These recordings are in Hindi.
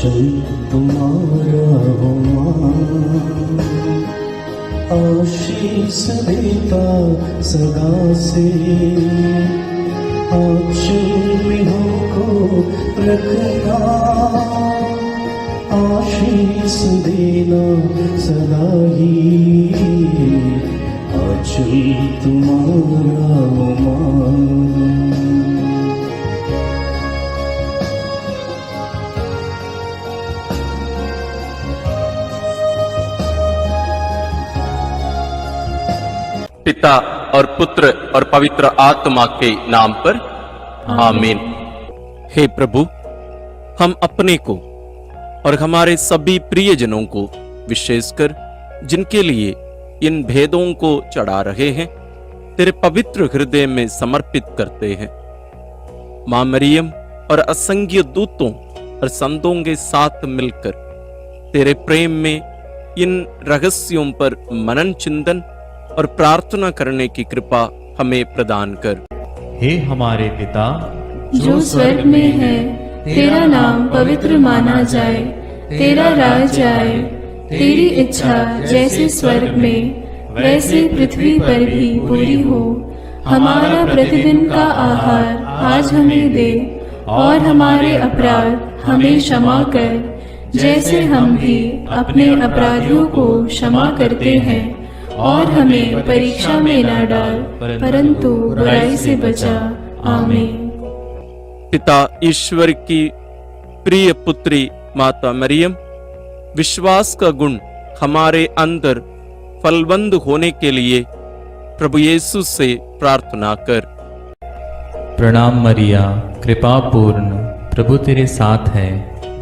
आंचल तुम्हारा हो माँ, आशीष देता सदा से, आंचल में हमको रखना, आशीष देना सदा ही, आंचल तुम्हारा हो माँ। पिता और पुत्र और पवित्र आत्मा के नाम पर आमीन। हे प्रभु, हम अपने को और हमारे सभी प्रियजनों को, विशेषकर जिनके लिए इन भेदों को चढ़ा रहे हैं, तेरे पवित्र हृदय में समर्पित करते हैं। मां मरियम और असंख्य दूतों और संतों के साथ मिलकर तेरे प्रेम में इन रहस्यों पर मनन चिंतन और प्रार्थना करने की कृपा हमें प्रदान कर। हे हमारे पिता जो स्वर्ग में है, तेरा नाम पवित्र माना जाए, तेरा राज आए, तेरी इच्छा जैसे स्वर्ग में वैसे पृथ्वी पर भी पूरी हो। हमारा प्रतिदिन का आहार आज हमें दे, और हमारे अपराध हमें क्षमा कर, जैसे हम भी अपने अपराधियों को क्षमा करते हैं, और हमें परीक्षा में न डाल, परंतु बुराई से बचा। आमीन। पिता ईश्वर की प्रिय पुत्री माता मरियम, विश्वास का गुण हमारे अंदर फलवंत होने के लिए प्रभु यीशु से प्रार्थना कर। प्रणाम मरिया, कृपा पूर्ण, प्रभु तेरे साथ है।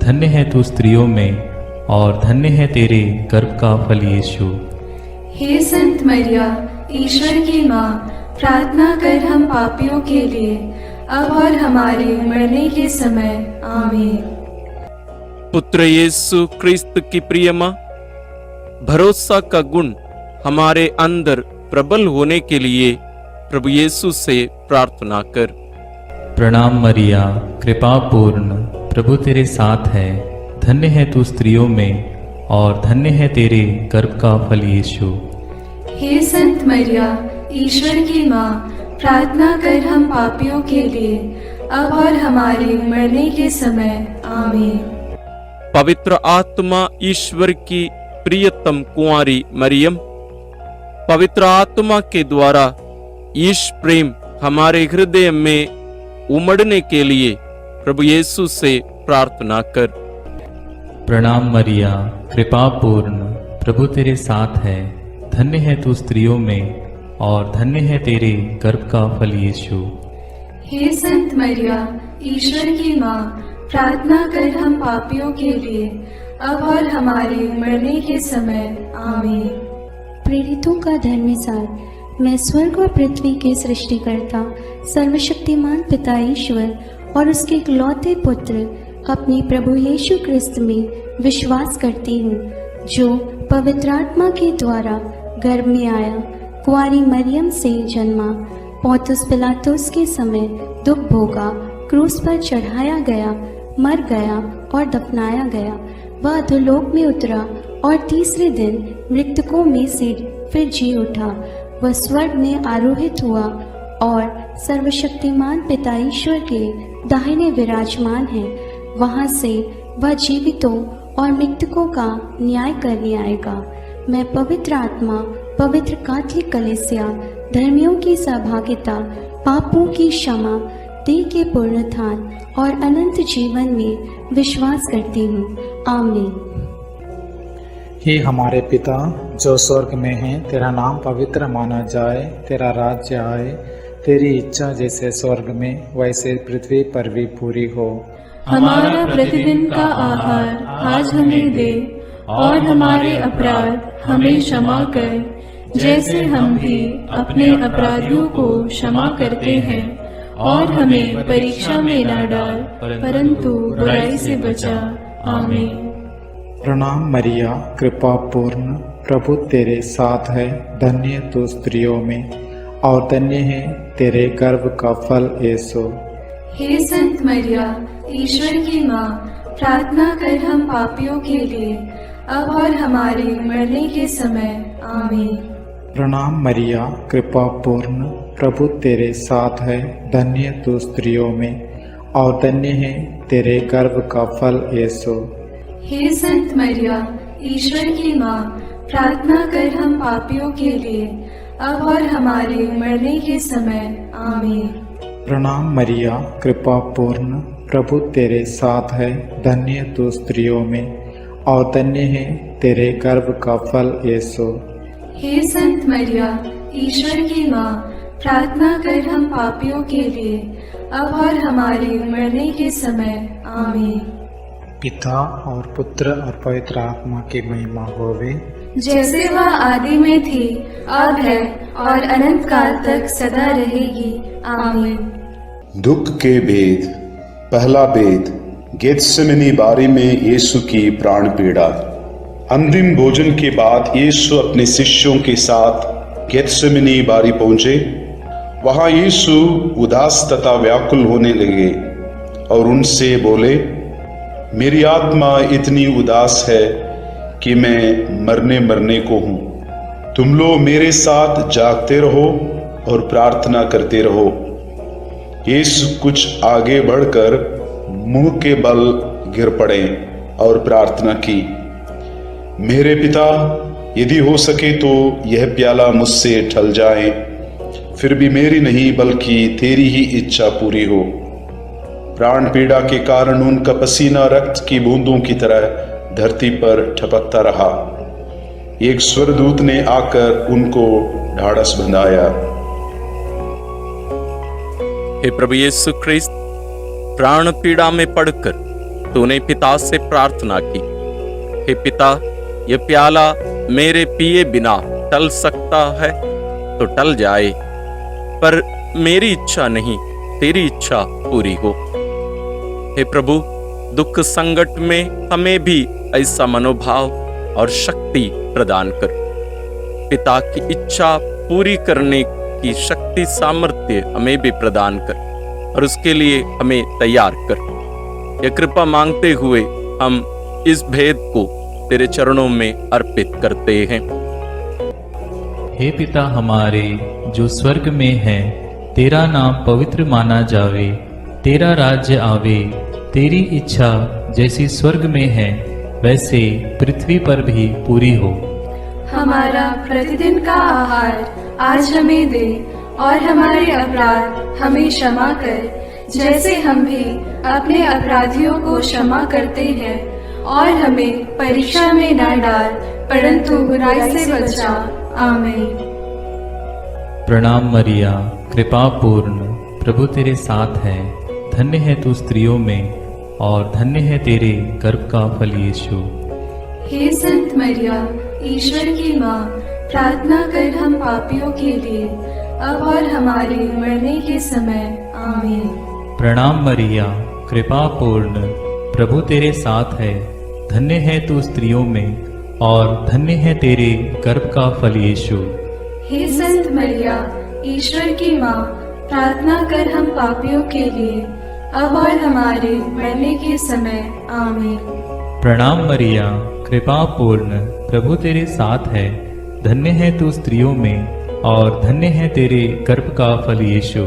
धन्य है तू स्त्रियों में, और धन्य है तेरे गर्भ का फल यीशु। हे संत मरिया, ईश्वर की माँ, प्रार्थना कर हम पापियों के लिए, अब और हमारे मरने के समय। आमीन। पुत्र यीशु क्रिस्त की प्रिय माँ, भरोसा का गुण हमारे अंदर प्रबल होने के लिए प्रभु यीशु से प्रार्थना कर। प्रणाम मरिया, कृपा पूर्ण, प्रभु तेरे साथ है। धन्य है तू स्त्रियों में, और धन्य है तेरे गर्भ का फल यीशु। हे संत मरिया, ईश्वर की माँ, प्रार्थना कर हम पापियों के लिए, अब और हमारे मरने के समय। आमीन। पवित्र आत्मा ईश्वर की प्रियतम कुंवारी मरियम, पवित्र आत्मा के द्वारा ईश प्रेम हमारे हृदय में उमड़ने के लिए प्रभु यीशु से प्रार्थना कर। प्रणाम मरिया, कृपा पूर्ण, प्रभु तेरे साथ है। धन्य है तू स्त्रियों में, और धन्य है तेरे गर्भ का फल यीशु। हे संत मरिया, ईश्वर की माँ, प्रार्थना कर हम पापियों के लिए, अब और हमारे मरने के समय। आमीन। प्रेरितों का धर्मसार। मैं स्वर्ग और पृथ्वी के सृष्टिकर्ता सर्वशक्तिमान पिता ईश्वर और उसके इकलौते पुत्र अपने प्रभु यीशु क्रिस्त में विश्वास करती हूँ, जो पवित्र आत्मा के द्वारा गर्भ में आया, कुंवारी मरियम से जन्मा, पौंतुस पिलातुस के समय दुख भोगा, क्रूस पर चढ़ाया गया, मर गया और दफनाया गया। वह अधोलोक में उतरा और तीसरे दिन मृतकों में से फिर जी उठा। वह स्वर्ग में आरोहित हुआ और सर्वशक्तिमान पिता ईश्वर के दाहिने विराजमान है। वहां से वह जीवितों और मृतकों का न्याय करने आएगा। मैं पवित्र आत्मा, पवित्र कैथोलिक कलीसिया, धर्मियों की सहभागिता, पापों की क्षमा, देह के पुनरुत्थान और अनंत जीवन में विश्वास करती हूँ। आमीन। हे हमारे पिता जो स्वर्ग में है, तेरा नाम पवित्र माना जाए, तेरा राज्य आए, तेरी इच्छा जैसे स्वर्ग में वैसे पृथ्वी पर भी पूरी हो। हमारा प्रतिदिन का आहार आज हमें दे, और हमारे अपराध हमें क्षमा कर, जैसे हम भी अपने अपराधियों को क्षमा करते हैं, और हमें परीक्षा में न डाल, परंतु बुराई से बचा। आमीन। प्रणाम मरिया, कृपा पूर्ण, प्रभु तेरे साथ है। धन्य तू स्त्रियों में, और धन्य है तेरे गर्भ का फल यीशु। हे संत मरिया, ईश्वर की माँ, प्रार्थना कर हम पापियों के लिए, अब और हमारे मरने के समय। आमीन। प्रणाम मरिया, कृपा पूर्ण, प्रभु तेरे साथ है। धन्य तू स्त्रियों में और धन्य है तेरे गर्भ का फल यीशु। हे संत मरिया, ईश्वर की माँ, प्रार्थना कर हम पापियों के लिए, अब और हमारे मरने के समय। आमीन। प्रणाम मरिया, कृपा पूर्ण, प्रभु तेरे साथ है। धन्य तू स्त्रियों में और धन्य है तेरे गर्भ का फल यीशु। हे संत मरिया, ईश्वर की माँ, प्रार्थना कर हम पापियों के लिए, अब और हमारे मरने के समय। आमीन। पिता और पुत्र और पवित्र आत्मा की महिमा होवे, जैसे वह आदि में थी, अब है और अनंत काल तक सदा रहेगी। आमीन। दुख के भेद। पहला भेद, गेत्सेमनी बारी में यीशु की प्राण पीड़ा। अंतिम भोजन के बाद यीशु अपने शिष्यों के साथ गेत्सेमनी बारी पहुंचे। वहां यीशु उदास तथा व्याकुल होने लगे और उनसे बोले, मेरी आत्मा इतनी उदास है कि मैं मरने को हूं। तुम लोग मेरे साथ जागते रहो और प्रार्थना करते रहो। यीशु कुछ आगे बढ़कर मुंह के बल गिर पड़े और प्रार्थना की, मेरे पिता, यदि हो सके तो यह प्याला मुझसे टल जाए, फिर भी मेरी नहीं बल्कि तेरी ही इच्छा पूरी हो। प्राण पीड़ा के कारण उनका पसीना रक्त की बूंदों की तरह धरती पर ठपकता रहा। एक स्वर्गदूत ने आकर उनको ढाढ़स बंधाया। हे प्रभु यीशु ख्रिस्त, प्राण पीड़ा में पड़कर तूने पिता से प्रार्थना की, हे पिता, यह प्याला मेरे पिए बिना टल सकता है तो टल जाए, पर मेरी इच्छा नहीं, तेरी इच्छा पूरी हो। हे प्रभु, दुख संकट में हमें भी ऐसा मनोभाव और शक्ति प्रदान कर। पिता की इच्छा पूरी करने की शक्ति सामर्थ्य हमें भी प्रदान कर और उसके लिए हमें तैयार कर। यह कृपा मांगते हुए हम इस भेद को तेरे चरणों में अर्पित करते हैं। हे पिता हमारे जो स्वर्ग में है, तेरा नाम पवित्र माना जावे, तेरा राज्य आवे, तेरी इच्छा जैसी स्वर्ग में है वैसे पृथ्वी पर भी पूरी हो। हमारा प्रतिदिन का आहार आज हमें दे और हमारे अपराध हमें क्षमा कर, जैसे हम भी अपने अपराधियों को क्षमा करते हैं, और हमें परीक्षा में न डाल, परंतु बुराई से बचा। आमीन। प्रणाम मरिया, कृपा पूर्ण, प्रभु तेरे साथ है। धन्य है तू स्त्रियों में और धन्य है तेरे गर्भ का फल यीशु। हे संत मरिया, ईश्वर की माँ, प्रार्थना कर हम पापियों के लिए, अब और हमारे मरने के समय। आमीन। प्रणाम मरिया, कृपा पूर्ण, प्रभु तेरे साथ है। धन्य है तू स्त्रियों में और धन्य है तेरे गर्भ का फल यीशु। हे संत मरिया, ईश्वर की माँ, प्रार्थना कर हम पापियों के लिए, अब और हमारे मरने के समय। आमीन। प्रणाम मरिया, कृपा पूर्ण, प्रभु तेरे साथ है। धन्य है तू स्त्रियों में और धन्य है तेरे गर्भ का फल यीशु।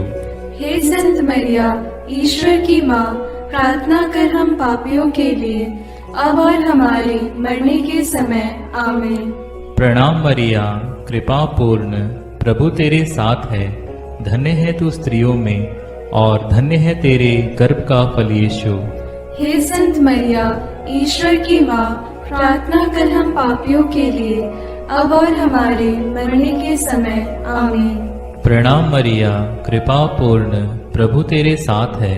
हे संत मरिया, ईश्वर की माँ, प्रार्थना कर हम पापियों के लिए, अब और हमारे मरने के समय। आमीन। प्रणाम मरिया, कृपा पूर्ण, प्रभु तेरे साथ है। धन्य है तू स्त्रियों में और धन्य है तेरे गर्भ का फल यीशु। हे संत मरिया, ईश्वर की माँ, प्रार्थना कर हम पापियों के लिए, अब और हमारे मरने के समय। आमीन। प्रणाम मरिया, कृपा पूर्ण, प्रभु तेरे साथ है।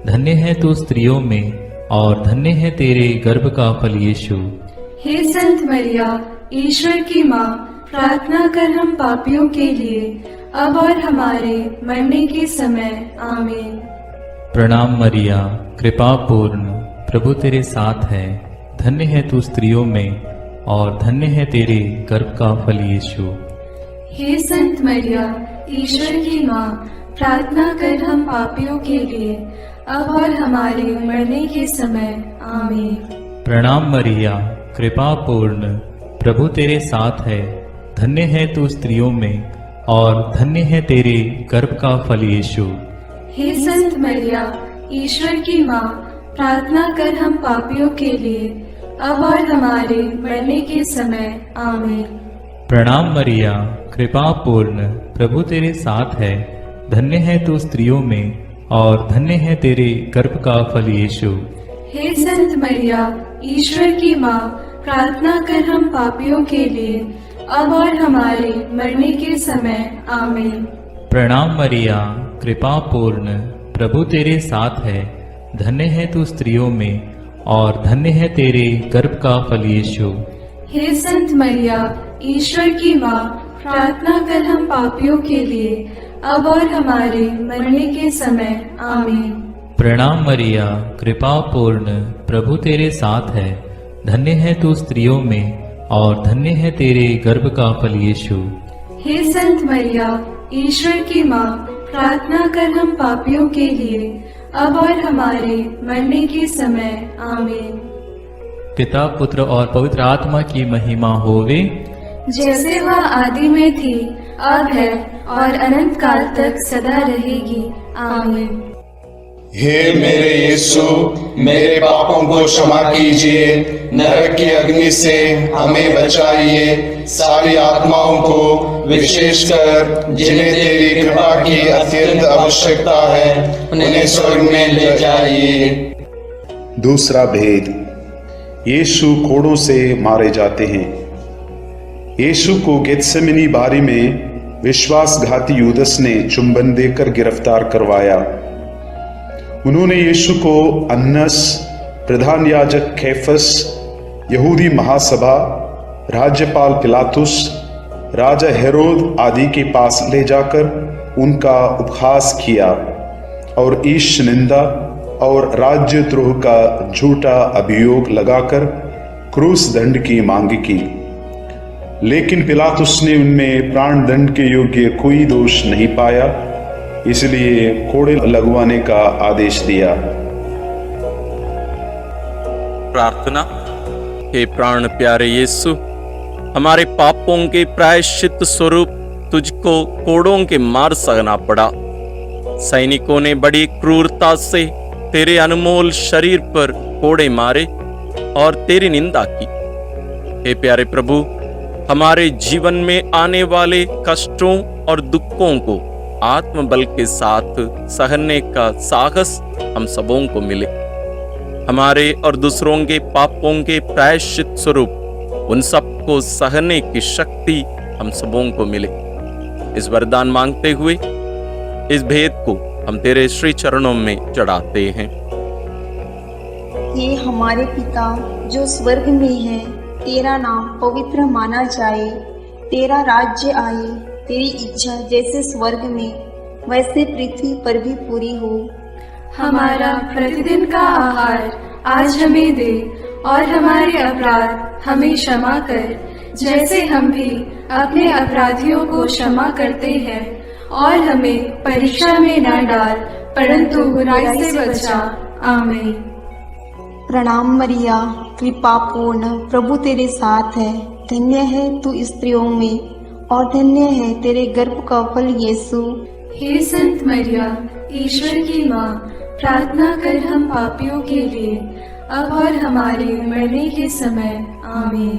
धन्य है तू स्त्रियों में और धन्य है तेरे गर्भ का फल यीशु। हे संत मरिया, ईश्वर की माँ, प्रार्थना कर हम पापियों के लिए, अब और हमारे मरने के समय। आमीन। प्रणाम मरिया, कृपा पूर्ण, प्रभु तेरे साथ है। धन्य है तू स्त्रियों में और धन्य है तेरे गर्भ का फल यीशु। हे संत मरिया, ईश्वर की माँ, प्रार्थना कर हम पापियों के लिए, अब और हमारे मरने के समय आमीन। प्रणाम मरिया, कृपा पूर्ण, प्रभु तेरे साथ है, धन्य है तू स्त्रियों में और धन्य है तेरे गर्भ का फल यीशु। हे संत मरिया, ईश्वर की माँ, प्रार्थना कर हम पापियों के लिए, अब और हमारे मरने के समय आमीन। प्रणाम मरिया, कृपा पूर्ण, प्रभु तेरे साथ है, धन्य है तू स्त्रियों में और धन्य है तेरे गर्भ का फल यीशु। हे संत मरिया, ईश्वर की माँ, प्रार्थना कर हम पापियों के लिए, अब और हमारे मरने के समय आमीन। प्रणाम मरिया, कृपा पूर्ण, प्रभु तेरे साथ है, धन्य है तू स्त्रियों में और धन्य है तेरे गर्भ का फल यीशु। हे संत मरिया, ईश्वर की माँ, प्रार्थना कर हम पापियों के लिए, अब और हमारे मरने के समय आमीन। प्रणाम मरिया, कृपा पूर्ण, प्रभु तेरे साथ है, धन्य है तू स्त्रियों में और धन्य है तेरे गर्भ का फल यीशु। हे संत मरिया, ईश्वर की माँ, प्रार्थना कर हम पापियों के लिए, अब और हमारे मरने के समय आमीन। पिता, पुत्र और पवित्र आत्मा की महिमा होवे, जैसे वह आदि में थी, अब है और अनंत काल तक सदा रहेगी आमीन। हे मेरे यीशु, मेरे पापों को क्षमा कीजिए, नरक की अग्नि से हमें बचाइए, सारी आत्माओं को, विशेषकर जिन्हें तेरी कृपा की अत्यंत आवश्यकता है, उन्हें स्वर्ग में ले जाइए। दूसरा भेद, यीशु कोड़ों से मारे जाते हैं। यीशु को गेत्सेमनी बारी में विश्वासघाती यूदस ने चुंबन देकर गिरफ्तार करवाया। उन्होंने यीशु को अन्नस, प्रधान याजक कैफस, यहूदी महासभा, राज्यपाल पिलातुस, राजा हेरोद आदि के पास ले जाकर उनका उपहास किया और ईश निंदा और राज्यद्रोह का झूठा अभियोग लगाकर क्रूस दंड की मांग की। लेकिन पिलातुस ने उनमें प्राण दंड के योग्य कोई दोष नहीं पाया, इसलिए कोड़े लगवाने का आदेश दिया। प्रार्थना। हे प्राण प्यारे यीशु, हमारे पापों के प्रायश्चित स्वरूप तुझको कोड़ों के मार सहना पड़ा। सैनिकों ने बड़ी क्रूरता से तेरे अनमोल शरीर पर कोड़े मारे और तेरी निंदा की। हे प्यारे प्रभु, हमारे जीवन में आने वाले कष्टों और दुखों को आत्मबल के साथ सहने का साहस हम सबों को मिले। हमारे और दूसरों के पापों के प्रायश्चित स्वरूप उन सबको सहने की शक्ति हम सबों को मिले। इस वरदान मांगते हुए इस भेद को हम तेरे श्री चरणों में चढ़ाते हैं। हे हमारे पिता जो स्वर्ग में है, तेरा नाम पवित्र माना जाए, तेरा राज्य आए, तेरी इच्छा जैसे स्वर्ग में वैसे पृथ्वी पर भी पूरी हो। हमारा प्रतिदिन का आहार आज हमें दे और हमारे अपराध हमें क्षमा कर, जैसे हम भी अपने अपराधियों को क्षमा करते हैं, और हमें परीक्षा में न डाल, परंतु बुराई से बचा। आमीन। प्रणाम मरिया, कृपा पूर्ण, प्रभु तेरे साथ है, धन्य है तू स्त्रियों में और धन्य है तेरे गर्भ का फल यीशु। हे संत मरिया, ईश्वर की माँ, प्रार्थना कर हम पापियों के लिए, अब और हमारे मरने के समय आमीन।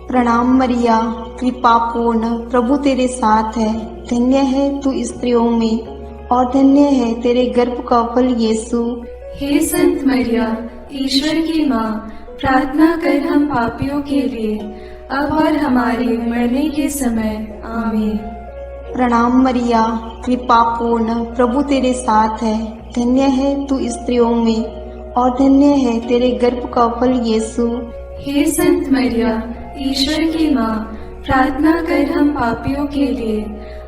प्रणाम मरिया, कृपा पूर्ण, प्रभु तेरे साथ है, धन्य है तू स्त्रियों में और धन्य है तेरे गर्भ का फल यीशु। हे संत मरिया, ईश्वर की माँ, प्रार्थना कर हम पापियों के लिए, अब और हमारे मरने के समय आमीन। प्रणाम मरिया, कृपा पूर्ण, प्रभु तेरे साथ है, धन्य है तू स्त्रियों में और धन्य है तेरे गर्भ का फल यीशु। हे संत मरिया, ईश्वर की माँ, प्रार्थना कर हम पापियों के लिए,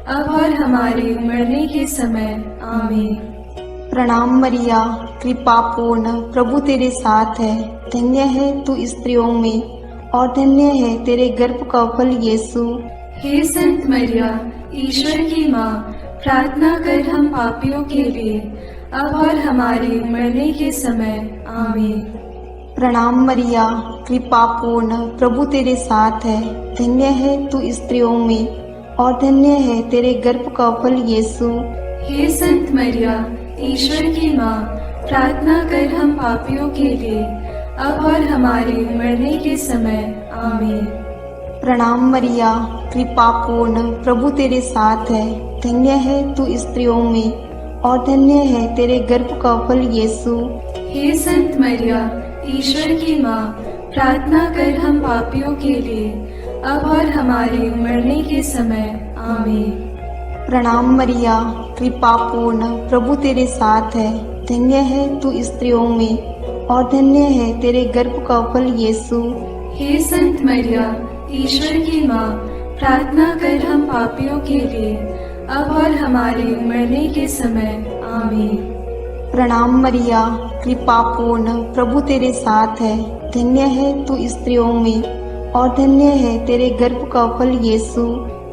अब और हमारे मरने के समय आमीन। प्रणाम मरिया, कृपा पूर्ण, प्रभु तेरे साथ है, धन्य है तू स्त्रियों में और धन्य है तेरे गर्भ का फल यीशु। हे संत मरिया, ईश्वर की माँ, प्रार्थना कर हम पापियों के लिए, अब और हमारे मरने के समय। आमीन। प्रणाम मरिया, कृपा पूर्ण, प्रभु तेरे साथ है। धन्य है तू स्त्रियों में और धन्य है तेरे गर्भ का फल यीशु। हे संत मरिया, ईश्वर की माँ, प्रार्थना कर हम पापियों के लिए, अब और हमारे मरने के समय। आमीन। प्रणाम मरिया, कृपा पूर्ण, प्रभु तेरे साथ है। धन्य है तू स्त्रियों में और धन्य है तेरे गर्भ का फल यीशु। हे संत मरिया, ईश्वर की माँ, प्रार्थना कर हम पापियों के लिए, अब और हमारे मरने के समय। आमीन। प्रणाम मरिया, कृपा पूर्ण, प्रभु तेरे साथ है। धन्य है तू स्त्रियों में और धन्य है तेरे गर्भ का फल यीशु। हे संत मरिया, ईश्वर की माँ, प्रार्थना कर हम पापियों के लिए, अब और हमारे मरने के समय। आमीन। प्रणाम मरिया, कृपा पूर्ण, प्रभु तेरे साथ है। धन्य है तू स्त्रियों में और धन्य है तेरे गर्भ का फल यीशु।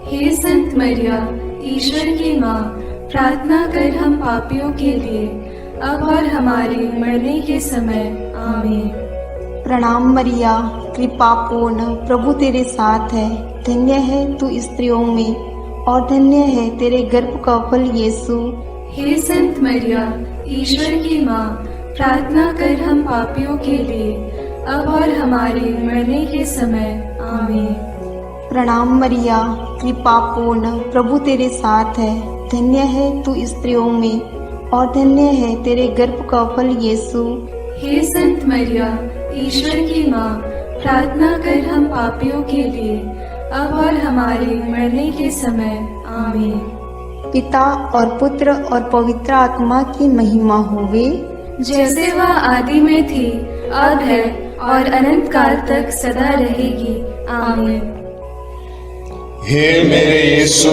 हे संत मरिया, ईश्वर की माँ, प्रार्थना कर हम पापियों के लिए, अब और हमारे मरने के समय। आमीन। प्रणाम मरिया, कृपा पूर्ण, प्रभु तेरे साथ है। धन्य है तू स्त्रियों में और धन्य है तेरे गर्भ का फल यीशु। हे संत मरिया, ईश्वर की माँ, प्रार्थना कर हम पापियों के लिए, अब और हमारे मरने के समय। आमीन। प्रणाम मरिया, कृपा पूर्ण, प्रभु तेरे साथ है। धन्य है तू स्त्रियों में और धन्य है तेरे गर्भ का फल यीशु। हे संत मरिया, ईश्वर की माँ, प्रार्थना कर हम पापियों के लिए, अब और हमारे मरने के समय। आमीन। पिता और पुत्र और पवित्र आत्मा की महिमा होवे, जैसे वह आदि में थी, अब है और अनंत काल तक सदा रहेगी। आमीन। हे मेरे यीशु,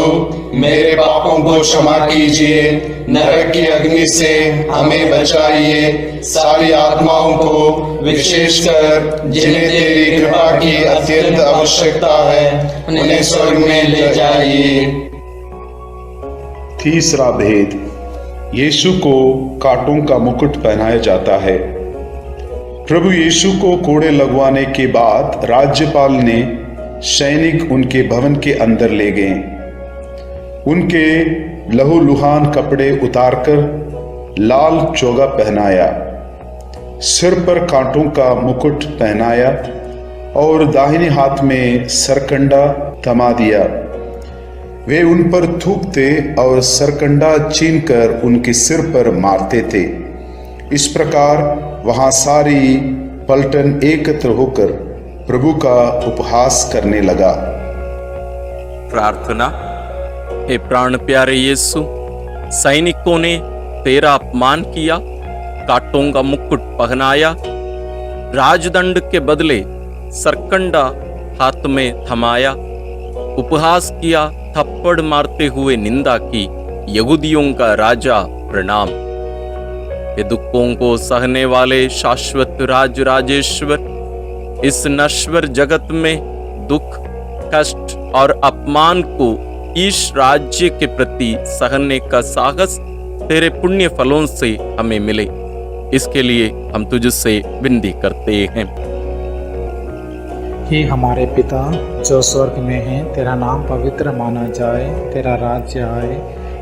मेरे पापों को क्षमा कीजिए, नरक की अग्नि से हमें बचाइए, सारी आत्माओं को विशेषकर जिन्हें तेरी कृपा की अत्यंत आवश्यकता है उन्हें स्वर्ग में ले जाइए। तीसरा भेद, यीशु को कांटों का मुकुट पहनाया जाता है। प्रभु यीशु को कोड़े लगवाने के बाद राज्यपाल ने सैनिक उनके भवन के अंदर ले गए। उनके लहूलुहान कपड़े उतारकर लाल चोगा पहनाया, सिर पर कांटों का मुकुट पहनाया और दाहिने हाथ में सरकंडा थमा दिया। वे उन पर थूकते और सरकंडा छीनकर उनके सिर पर मारते थे। इस प्रकार वहां सारी पलटन एकत्र होकर प्रभु का उपहास करने लगा। प्रार्थना। हे प्राण प्यारे यीशु, सैनिकों ने तेरा अपमान किया, कांटों का मुकुट पहनाया, राजदंड के बदले सरकंडा हाथ में थमाया, उपहास किया, थप्पड़ मारते हुए निंदा की। यहूदियों का राजा प्रणाम। ये दुखों को सहने वाले शाश्वत राज राजेश्वर, इस नश्वर जगत में दुख, कष्ट और अपमान को इस राज्य के प्रति सहने का साहस तेरे पुण्य फलों से हमें मिले, इसके लिए हम तुझसे विनती करते हैं। हे हमारे पिता जो स्वर्ग में है, तेरा नाम पवित्र माना जाए, तेरा राज्य आए,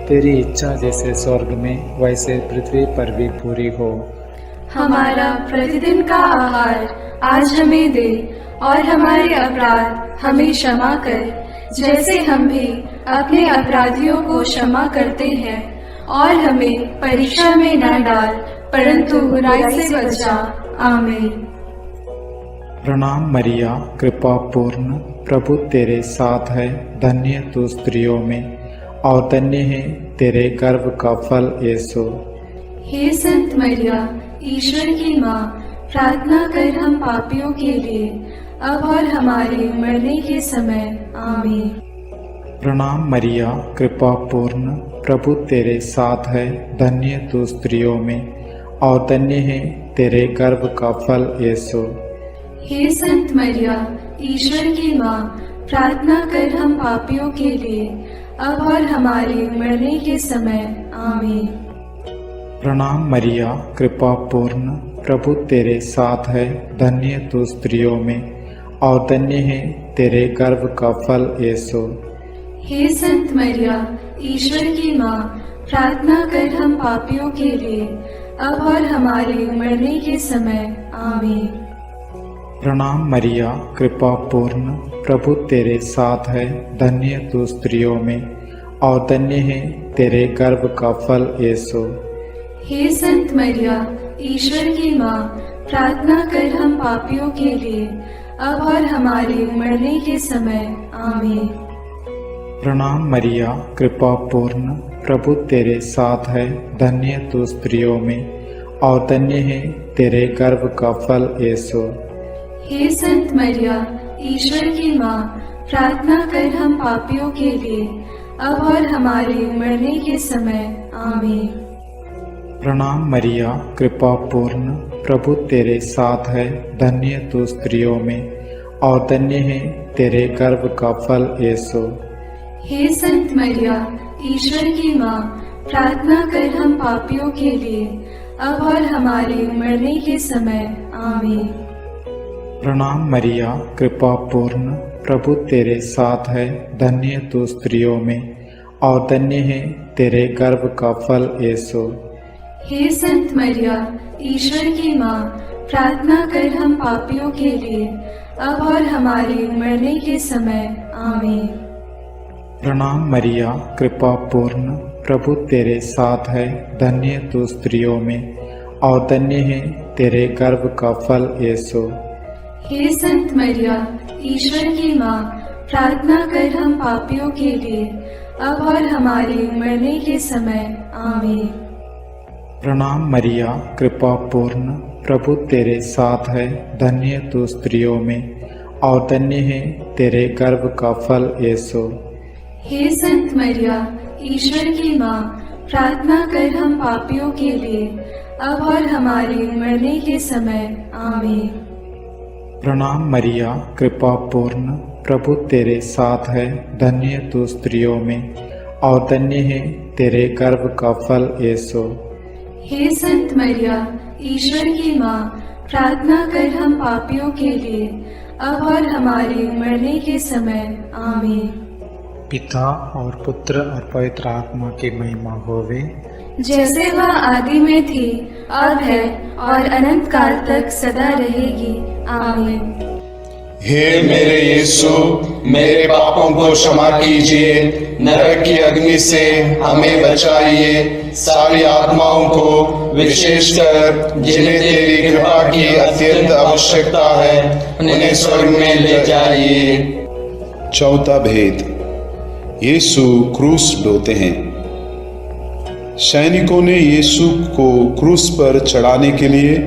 तेरी इच्छा जैसे स्वर्ग में वैसे पृथ्वी पर भी पूरी हो। हमारा प्रतिदिन का आहार आज हमें दे और हमारे अपराध हमें क्षमा कर, जैसे हम भी अपने अपराधियों को क्षमा करते हैं, और हमें परीक्षा में न डाल, परंतु बुराई से बचा। आमीन। प्रणाम मरिया, कृपा पूर्ण, प्रभु तेरे साथ है। धन्य तू स्त्रियों में और धन्य है तेरे गर्भ का फल यीशु। हे संत मरिया, ईश्वर की माँ, प्रार्थना कर हम पापियों के लिए, अब और हमारे मरने के समय। आमीन। प्रणाम मरिया, कृपा पूर्ण, प्रभु तेरे साथ है। धन्य तू स्त्रियों में और धन्य है तेरे गर्भ का फल यीशु। हे संत मरिया, ईश्वर की माँ, प्रार्थना कर हम पापियों के लिए, अब और हमारे मरने के समय आमीन। प्रणाम मरिया, कृपा पूर्ण, प्रभु तेरे साथ है, धन्य तू स्त्रियों में और धन्य है तेरे गर्भ का फल यीशु। हे संत मरिया, ईश्वर की माँ, प्रार्थना कर हम पापियों के लिए, अब और हमारे मरने के समय आमीन। प्रणाम मरिया, कृपा पूर्ण, प्रभु तेरे साथ है, धन्य तू स्त्रियों में और धन्य है तेरे गर्भ का फल यीशु। हे संत मरिया, ईश्वर की माँ, प्रार्थना कर हम पापियों के लिए, अब और हमारे मरने के समय आमीन। प्रणाम मरिया, कृपा पूर्ण, प्रभु तेरे साथ है, धन्य तू स्त्रियों में और धन्य है तेरे गर्भ का फल यीशु। हे संत मरिया, ईश्वर की माँ, प्रार्थना कर हम पापियों के लिए, अब और हमारे मरने के समय आमीन। प्रणाम मरिया, कृपा पूर्ण, प्रभु तेरे साथ है, धन्य तू स्त्रियों में और धन्य है तेरे गर्भ का फल यीशु। हे संत मरिया, ईश्वर की माँ, प्रार्थना कर हम पापियों के लिए, अब और हमारे मरने के समय आमीन। प्रणाम मरिया, कृपा पूर्ण, प्रभु तेरे साथ है, धन्य तू स्त्रियों में और धन्य है तेरे गर्भ का फल यीशु। हे संत मरिया, ईश्वर की माँ, प्रार्थना कर हम पापियों के लिए, अब और हमारे मरने के समय आमीन। प्रणाम मरिया, कृपा पूर्ण, प्रभु तेरे साथ है, धन्य तू स्त्रियों में और धन्य है तेरे गर्भ का फल यीशु। हे संत मरिया, ईश्वर की माँ, प्रार्थना कर हम पापियों के लिए, अब और हमारे मरने के समय आमीन। प्रणाम मरिया, कृपा पूर्ण, प्रभु तेरे साथ है, धन्य तू स्त्रियों में और धन्य है तेरे गर्भ का फल यीशु। हे संत मरिया, ईश्वर की माँ, प्रार्थना कर हम पापियों के लिए, अब और हमारे मरने के समय आमीन। प्रणाम मरिया, कृपा पूर्ण, प्रभु तेरे साथ है, धन्य तू स्त्रियों में और धन्य है तेरे गर्भ का फल यीशु। हे संत मरिया, ईश्वर की माँ, प्रार्थना कर हम पापियों के लिए, अब और हमारे मरने के समय आमीन। पिता और पुत्र और पवित्र आत्मा की महिमा होवे, जैसे वह आदि में थी, अब है और अनंत काल तक सदा रहेगी आमीन। हे मेरे यीशु, मेरे पापों को क्षमा कीजिए, नरक की अग्नि से हमें बचाइए, सारी आत्माओं को विशेषकर जिन्हें तेरी कृपा की अत्यंत आवश्यकता है उन्हें स्वर्ग में ले जाइए। चौथा भेद, यीशु क्रूस ढोते हैं। सैनिकों ने यीशु को क्रूस पर चढ़ाने के लिए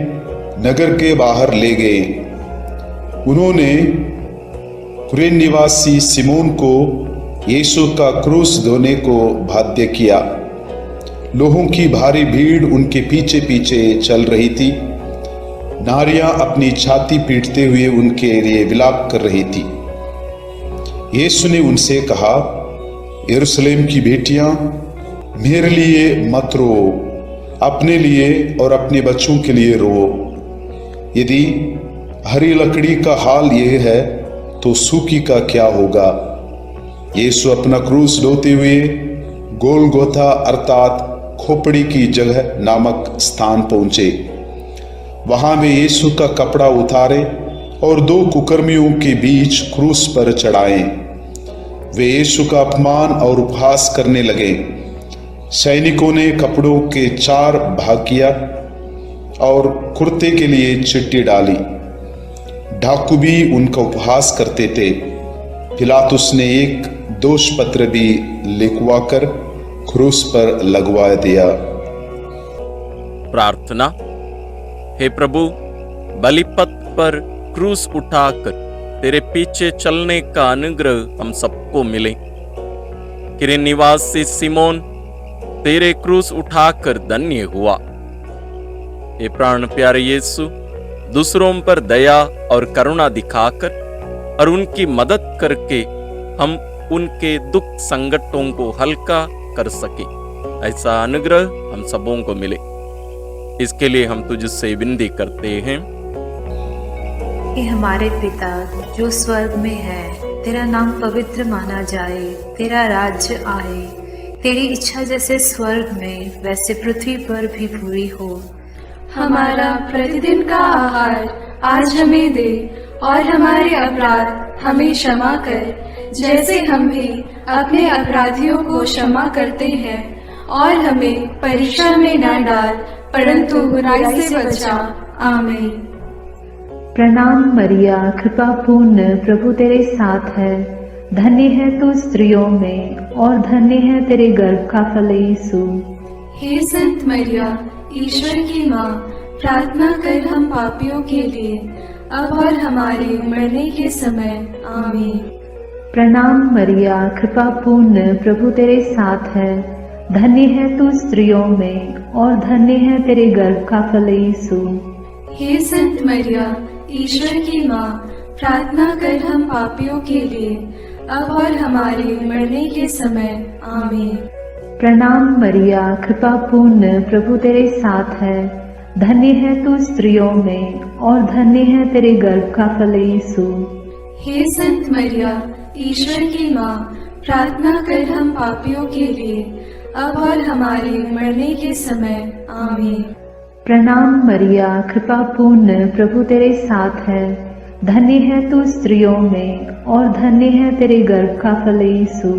नगर के बाहर ले गए। उन्होंने कुरेन निवासी सिमोन को यीशु का क्रूस ढोने को बाध्य किया। लोगों की भारी भीड़ उनके पीछे पीछे चल रही थी। नारियां अपनी छाती पीटते हुए उनके लिए विलाप कर रही थी। यीशु ने उनसे कहा, यरूशलेम की बेटियां, मेरे लिए मत रो, अपने लिए और अपने बच्चों के लिए रो। यदि हरी लकड़ी का हाल यह है तो सूखी का क्या होगा। यीशु अपना क्रूस ढोते हुए गोलगोथा अर्थात खोपड़ी की जगह नामक स्थान पहुंचे। वहां वे यीशु का कपड़ा उतारे और दो कुकर्मियों के बीच क्रूस पर चढ़ाए। वे यीशु का अपमान और उपहास करने लगे। सैनिकों ने कपड़ों के 4 भाग किया और कुर्ते के लिए चिट्ठी डाली। डाकू भी उनका उपहास करते थे। पिलातुस ने एक दोष पत्र भी लिखवाकर क्रूस पर लगवा दिया। प्रार्थना। हे प्रभु, बलिपत्र पर क्रूस उठाकर तेरे पीछे चलने का अनुग्रह हम सबको मिले। कुरेन निवासी सिमोन तेरे क्रूस उठाकर धन्य हुआ। हे प्राण प्यारे यीशु, दूसरों पर दया और करुणा दिखाकर और उनकी मदद करके हम उनके दुख संकटों को हल्का कर सके। ऐसा अनुग्रह हम सबों को मिले, इसके लिए हम तुझसे विनती करते हैं। हे हमारे पिता जो स्वर्ग में है, तेरा नाम पवित्र माना जाए, तेरा राज्य आए, तेरी इच्छा जैसे स्वर्ग में वैसे पृथ्वी पर भी पूरी हो। हमारा प्रतिदिन का आहार आज हमें दे, और हमारे अपराध हमें क्षमा कर, जैसे हम भी अपने अपराधियों को क्षमा करते हैं, और हमें परीक्षा में न डाल, परंतु बुराई से बचा। आमीन। प्रणाम मरिया, कृपा पूर्ण, प्रभु तेरे साथ है। धन्य है तू स्त्रियों में, और धन्य है तेरे गर्भ का फल यीशु। हे संत मरिया, ईश्वर की माँ, प्रार्थना कर हम पापियों के लिए, अब और हमारे मरने के समय। आमीन। प्रणाम मरिया, कृपा पूर्ण, प्रभु तेरे साथ है। धन्य है तू स्त्रियों में, और धन्य है तेरे गर्भ का फल यीशु। हे संत मरिया, ईश्वर की माँ, प्रार्थना कर हम पापियों के लिए, अब और हमारे मरने के समय। आमीन। प्रणाम मरिया, कृपा पूर्ण, प्रभु तेरे साथ है। धन्य है तू स्त्रियों में, और धन्य है तेरे गर्भ का फल यीशु। हे संत मरिया, ईश्वर की माँ, प्रार्थना कर हम पापियों के लिए, अब और हमारे मरने के समय। आमीन। प्रणाम मरिया, कृपा पूर्ण, प्रभु तेरे साथ है। धन्य है तू स्त्रियों में, और धन्य है तेरे गर्भ का फल यीशु।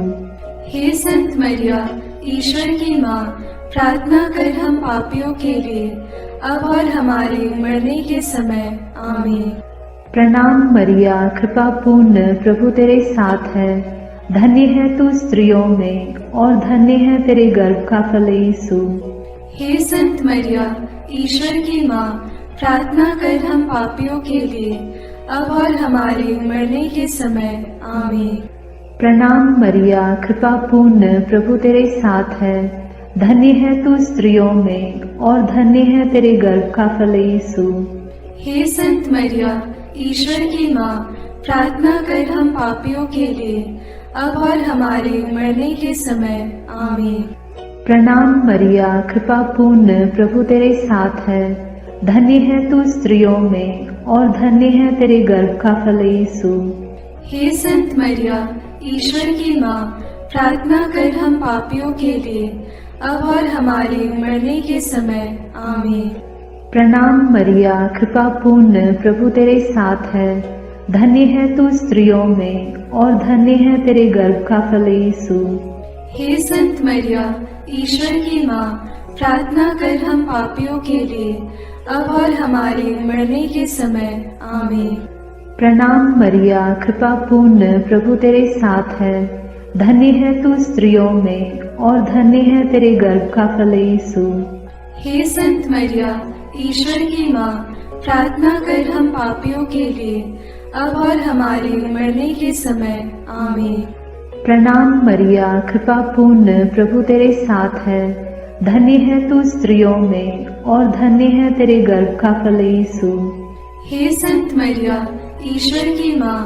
हे संत मरिया, ईश्वर की माँ, प्रार्थना कर हम पापियों के लिए, अब और हमारे मरने के समय। आमीन। प्रणाम मरिया, कृपा पूर्ण, प्रभु तेरे साथ है। धन्य है तू स्त्रियों में, और धन्य है तेरे गर्भ का फल यीशु। हे संत मरिया, ईश्वर की माँ, प्रार्थना कर हम पापियों के लिए, अब और हमारे मरने के समय। आमीन। प्रणाम मरिया, कृपा पूर्ण, प्रभु तेरे साथ है। धन्य है तू स्त्रियों में, और धन्य है तेरे गर्भ का फल यीशु। हे संत मरिया, ईश्वर की माँ, प्रार्थना कर हम पापियों के लिए, अब और हमारे मरने के समय। आमीन। प्रणाम मरिया, कृपा पूर्ण, प्रभु तेरे साथ है। धन्य है तू स्त्रियों में, और धन्य है तेरे गर्भ का फल यीशु। हे संत मरिया, ईश्वर की माँ, प्रार्थना कर हम पापियों के लिए, अब और हमारे मरने के समय। आमीन। प्रणाम मरिया, कृपा पूर्ण, प्रभु तेरे साथ है। धन्य है तू स्त्रियों में, और धन्य है तेरे गर्भ का फल यीशु। हे संत मरिया, ईश्वर की माँ, प्रार्थना कर हम पापियों के लिए, अब और हमारे मरने के समय। आमीन। प्रणाम मरिया, कृपा पूर्ण, प्रभु तेरे साथ है। धन्य है तू स्त्रियों में, और धन्य है तेरे गर्भ का फल यीशु। हे संत मरिया, ईश्वर की माँ, प्रार्थना कर हम पापियों के लिए, अब और हमारे मरने के समय। आमीन। प्रणाम मरिया, कृपा पूर्ण, प्रभु तेरे साथ है। धन्य है तू स्त्रियों में, और धन्य है तेरे गर्भ का फल यीशु। हे संत मरिया, ईश्वर की माँ,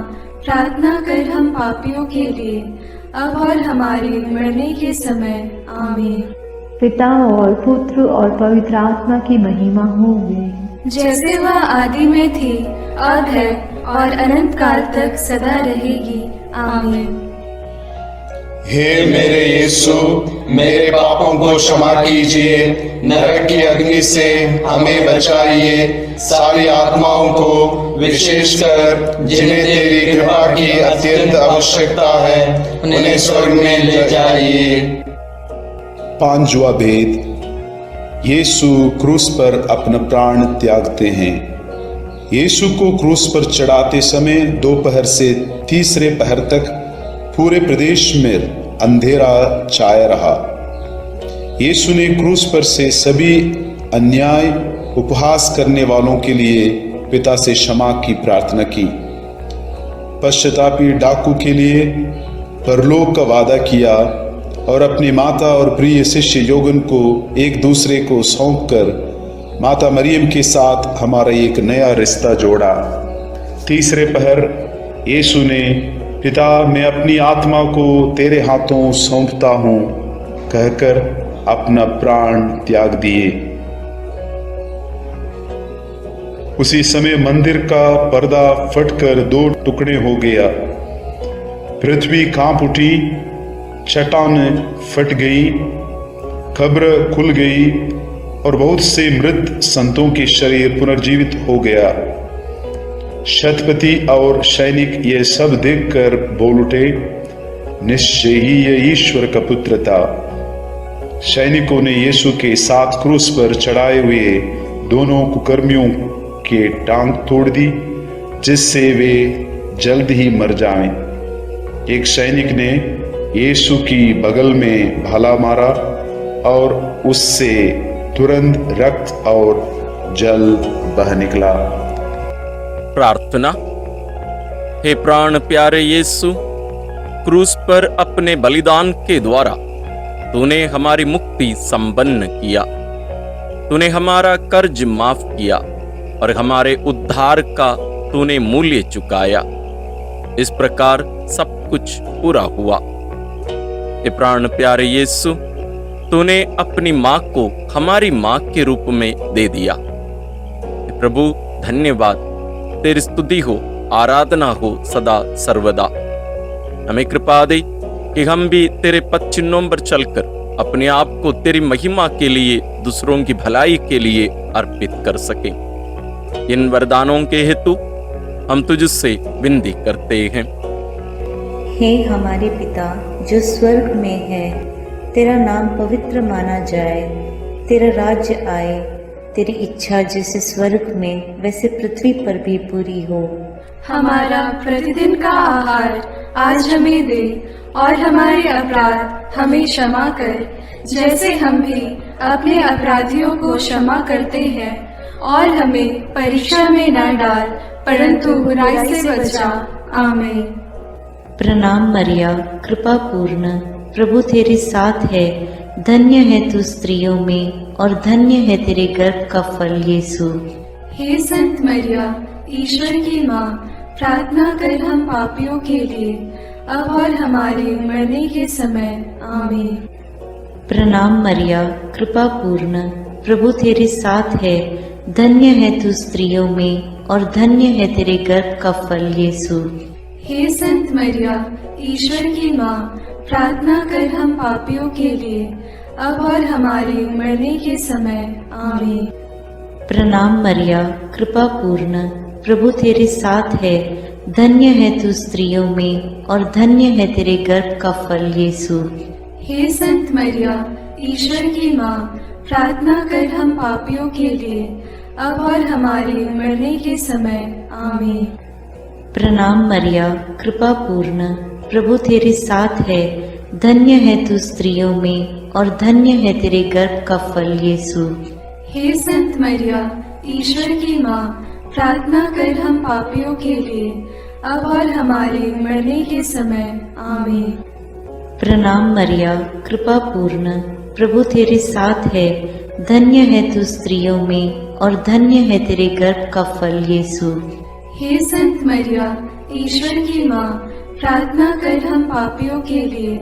प्रार्थना कर हम पापियों के लिए, अब और हमारे मरने के समय। आमीन। पिता और पुत्र और पवित्र आत्मा की महिमा होगी, जैसे वह आदि में थी, अब है, और अनंत काल तक सदा रहेगी। आमीन। हे मेरे यीशु, मेरे पापों को क्षमा कीजिए, नरक की अग्नि से हमें बचाइए, सारी आत्माओं को, विशेषकर जिन्हें तेरी कृपा की अत्यंत आवश्यकता है, उन्हें स्वर्ग में ले जाइए। पांचवा भेद, यीशु क्रूस पर अपना प्राण त्यागते हैं। यीशु को क्रूस पर चढ़ाते समय दोपहर से तीसरे पहर तक पूरे प्रदेश में अंधेरा छाया रहा। यीशु ने क्रूस पर से सभी अन्याय उपहास करने वालों के लिए पिता से क्षमा की प्रार्थना की। पश्चातापी डाकू के लिए परलोक का वादा किया और अपनी माता और प्रिय शिष्य योगन को एक दूसरे को सौंपकर माता मरियम के साथ हमारा एक नया रिश्ता जोड़ा। तीसरे पहर यीशु ने पिता, मैं अपनी आत्मा को तेरे हाथों सौंपता हूँ, कहकर अपना प्राण त्याग दिए। उसी समय मंदिर का पर्दा फटकर 2 टुकड़े हो गया। पृथ्वी कांप उठी, चट्टान फट गई, कब्र खुल गई और बहुत से मृत संतों के शरीर पुनर्जीवित हो गया। शतपति और सैनिक ये सब देखकर बोल उठे, निश्चय ही ये ईश्वर का पुत्र था। सैनिकों ने यीशु के साथ क्रूस पर चढ़ाए हुए दोनों कुकर्मियों के टांग तोड़ दी, जिससे वे जल्द ही मर जाएं। एक सैनिक ने यीशु की बगल में भाला मारा और उससे तुरंत रक्त और जल बह निकला। प्रार्थना। हे प्राण प्यारे यीशु, क्रूस पर अपने बलिदान के द्वारा तूने हमारी मुक्ति संपन्न किया। तूने हमारा कर्ज माफ किया और हमारे उद्धार का तूने मूल्य चुकाया। इस प्रकार सब कुछ पूरा हुआ। हे प्राण प्यारे यीशु, तूने अपनी मां को हमारी मां के रूप में दे दिया। हे प्रभु, धन्यवाद। तेरी स्तुति हो, आराधना हो सदा सर्वदा। हमें कृपा दे कि हम भी तेरे पद चिन्हों पर चलकर अपने आप को तेरी महिमा के लिए, दूसरों की भलाई के लिए अर्पित कर सकें। इन वरदानों के हेतु हम तुझसे विनती करते हैं। हे हमारे पिता जो स्वर्ग में है, तेरा नाम पवित्र माना जाए, तेरा राज्य आए, तेरी इच्छा जैसे स्वर्ग में वैसे पृथ्वी पर भी पूरी हो। हमारा प्रतिदिन का आहार आज हमें दे और हमारे अपराध हमें क्षमा कर, जैसे हम भी अपने अपराधियों को क्षमा करते हैं, और हमें परीक्षा में न डाल परंतु बुराई से बचा। आमीन। प्रणाम मरिया, कृपा पूर्ण, प्रभु तेरे साथ है, धन्य है तू स्त्रियों में और धन्य है तेरे गर्भ का फल यीशु। हे संत मरिया, ईश्वर की माँ, प्रार्थना कर हम पापियों के लिए, अब और हमारे मरने के समय। आमीन। प्रणाम मरिया, कृपा पूर्ण, प्रभु तेरे साथ है, धन्य है तू स्त्रियों में और धन्य है तेरे गर्भ का फल यीशु। हे संत मरिया, ईश्वर की माँ, प्रार्थना कर हम पापियों के लिए, अब और हमारे मरने के समय। आमीन। प्रणाम मरिया, कृपा पूर्ण, प्रभु तेरे साथ है, धन्य है तू स्त्रियों में और धन्य है तेरे गर्भ का फल यीशु। हे संत मरिया, ईश्वर की माँ, प्रार्थना कर हम पापियों के लिए, अब और हमारे मरने के समय। आमीन। प्रणाम मरिया, कृपा पूर्ण, प्रभु तेरे साथ है, धन्य है तू स्त्रियों में और धन्य है तेरे गर्भ का फल यीशु। हे संत मरिया, ईश्वर की माँ, प्रार्थना कर हम पापियों के लिए, अब और हमारे मरने के समय। आमीन। प्रणाम मरिया, कृपा पूर्ण, प्रभु तेरे साथ है, धन्य है तू स्त्रियों में और धन्य है तेरे गर्भ का फल यीशु। हे संत मरिया, ईश्वर की माँ, प्रार्थना कर हम पापियों के लिए,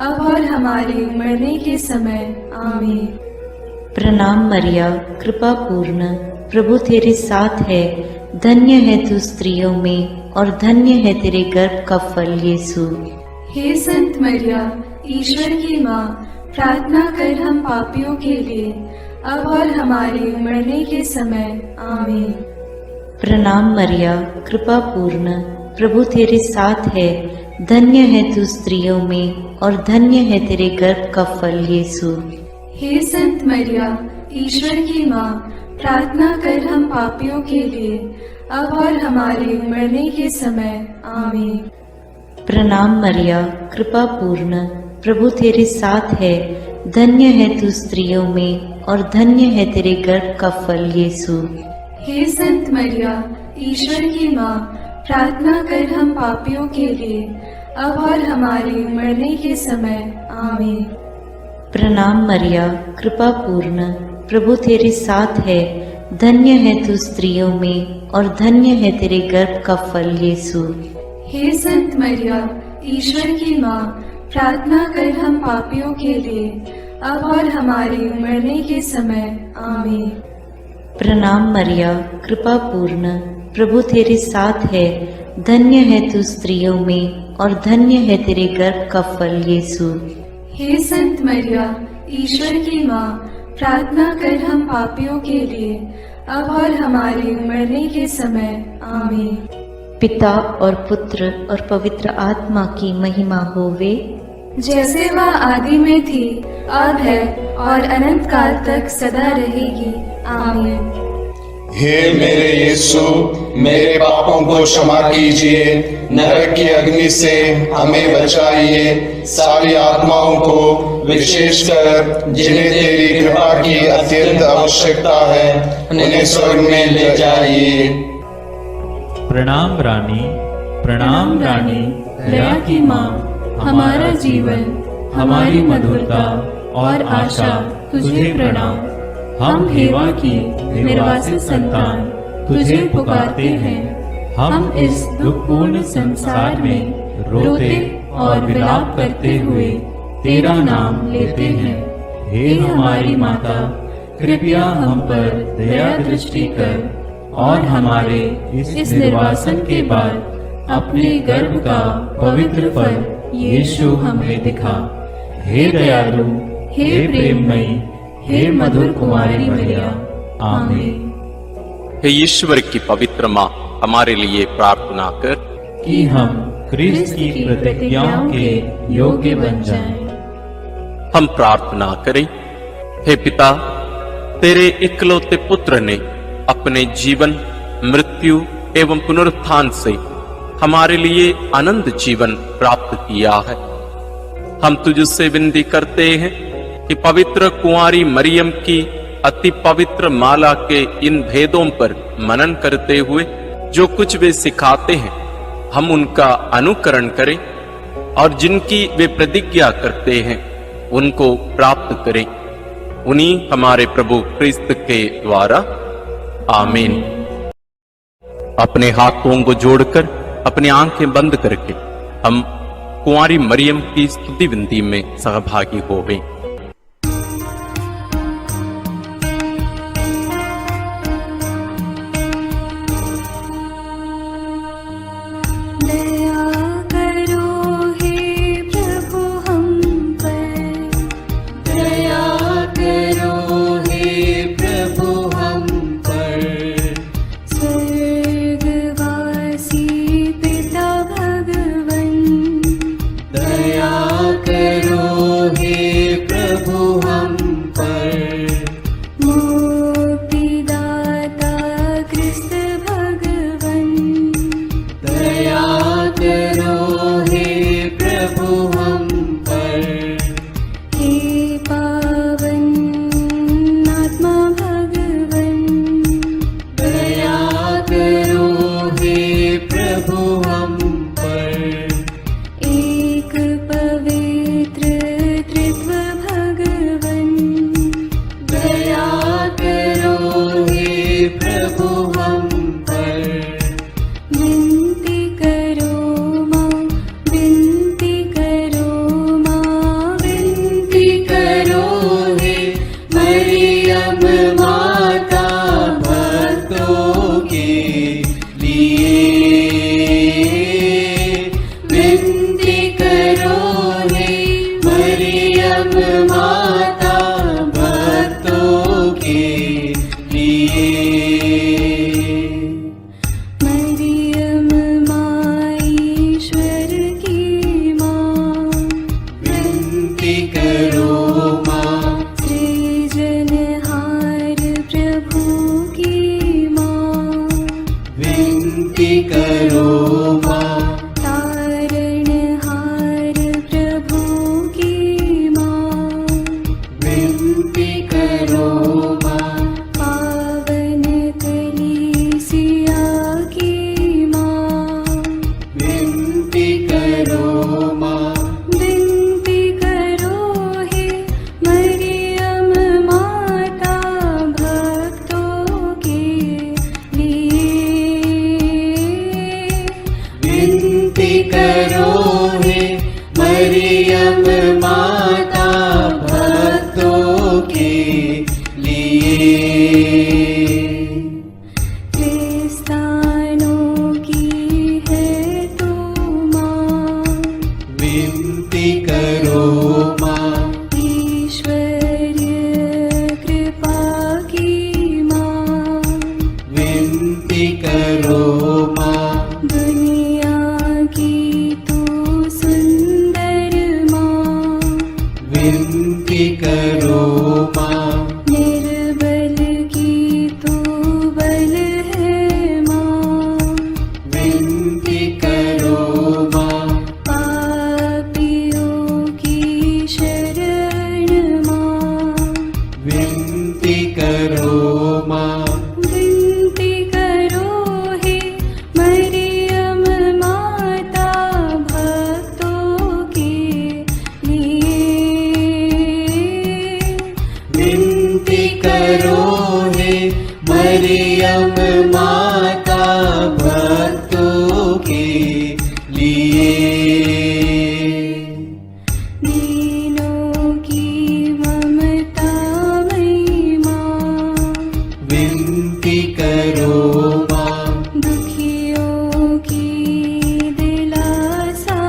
अब और हमारे मरने के समय। आमीन। प्रणाम मरिया, कृपा पूर्ण, प्रभु तेरे साथ है, धन्य है तू स्त्रियों में और धन्य है तेरे गर्भ का फल यीशु। हे संत मरिया, ईश्वर की माँ, प्रार्थना कर हम पापियों के लिए, अब और हमारे मरने के समय। आमीन। प्रणाम मरिया, कृपा पूर्ण, प्रभु तेरे साथ है, धन्य है तू स्त्रियों में और धन्य है तेरे गर्भ का फल यीशु। हे संत मरिया, ईश्वर की माँ, प्रार्थना कर हम पापियों के लिए, अब और हमारे मरने के समय। आमीन। प्रणाम मरिया, कृपा पूर्ण, प्रभु तेरे साथ है, धन्य है तू स्त्रियों में और धन्य है तेरे गर्भ का फल यीशु। हे संत मरिया, ईश्वर की माँ, प्रार्थना कर हम पापियों के लिए, अब और हमारे मरने के समय। आमीन। प्रणाम मरिया, कृपा पूर्ण, प्रभु तेरे साथ है, धन्य है तू स्त्रियों में और धन्य है तेरे गर्भ का फल यीशु। हे संत मरिया, ईश्वर की माँ, प्रार्थना कर हम पापियों के लिए, अब और हमारे मरने के समय। आमीन। प्रणाम मरिया, कृपा पूर्ण, प्रभु तेरे साथ है। धन्य है तू स्त्रियों में और धन्य है तेरे गर्भ का फल यीशु। हे संत मरिया, ईश्वर की माँ, प्रार्थना कर हम पापियों के लिए, अब और हमारे मरने के समय। आमीन। पिता और पुत्र और पवित्र आत्मा की महिमा होवे, जैसे वह आदि में थी, अब है और अनंत काल तक सदा रहेगी। आमीन। हे मेरे यीशु, मेरे पापों को क्षमा कीजिए, नरक की अग्नि से हमें बचाइए, सारी आत्माओं को विशेषकर जिन्हें तेरी कृपा की अत्यंत आवश्यकता है उन्हें स्वर्ग में ले जाइए। प्रणाम रानी, प्रणाम रानी, दया की माँ, हमारा जीवन, हमारी मधुरता और आशा तुझे प्रणाम। हम हेवा की निर्वासित संतान तुझे पुकारते हैं। हम इस दुखपूर्ण संसार में रोते और विलाप करते हुए तेरा नाम लेते हैं। हे हमारी माता, कृपया हम पर दया दृष्टि कर और हमारे इस निर्वासन के बाद अपने गर्भ का पवित्र फल यीशु हमें दिखा। हे दयालु, हे प्रेममयी, हे मधुर कुमारी मरिया। आमीन। हे ईश्वर की पवित्र माँ, हमारे लिए प्रार्थना कर कि हम क्रिस्त की प्रतिज्ञाओं के योग्य बन जाएं। हम प्रार्थना करें। हे पिता, तेरे इकलौते पुत्र ने अपने जीवन, मृत्यु एवं पुनरुत्थान से हमारे लिए अनंत जीवन प्राप्त किया है। हम तुझसे विनती करते हैं कि पवित्र कुंवारी मरियम की अति पवित्र माला के इन भेदों पर मनन करते हुए जो कुछ वे सिखाते हैं, हम उनका अनुकरण करें और जिनकी वे प्रतिज्ञा करते हैं उनको प्राप्त करें। उन्हीं हमारे प्रभु क्रिस्त के द्वारा। आमीन। अपने हाथों को जोड़कर अपनी आंखें बंद करके हम कुंवारी मरियम की स्तुति विनती में सहभागी हो गए। दया करो हे क्रिस्तानों की है तू माँ, विनती करो माँ, ईश्वरीय कृपा की माँ, विनती करो माँ, दुनिया की तू सुंदर माँ, विनती करो माँ, निर्बल की तू बल है माँ, विनती करो माँ, पापियों की शरण माँ, विनती करो माँ, विनती करो हे मरियम माता भक्तों के लिए, विनती करो हे मरियम माता भक्तों के लिए, दीनों की ममता मई माँ, विनती करो माँ, दुखियों की दिलासा